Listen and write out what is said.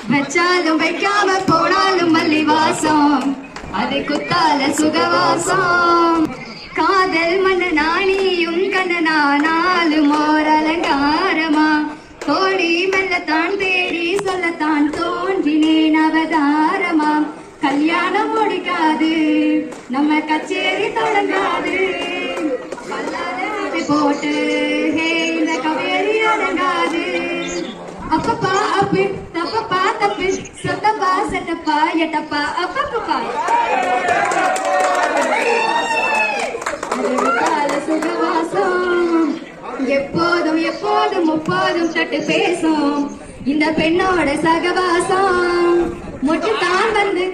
வச்சாலும் வைக்காம போனாலும் மல்லி வாசம் அது குத்தால சுகவாசம் காதல் மன்ன நாளியும் கண்ணனானாலும் ஓர் அலங்காரமா கோடி மெல்லத்தான் தேடி சொல்லத்தான் தோன்றினேன் அவதாரமா கல்யாணம் முடிக்காது நம்ம கச்சேரி தொடங்காது போட்டு ஹே இந்த கவேரி அடங்காது அப்பப்பா அப்பி தப்பப்பா தப்பி சத்தப்பா சட்டப்பா எட்டப்பா அப்பப்பா சுகவாசம் எப்போதும் எப்போதும் முப்போதும் தட்டு பேசும் இந்த பெண்ணோட சகவாசம் முட்டு தான் வந்து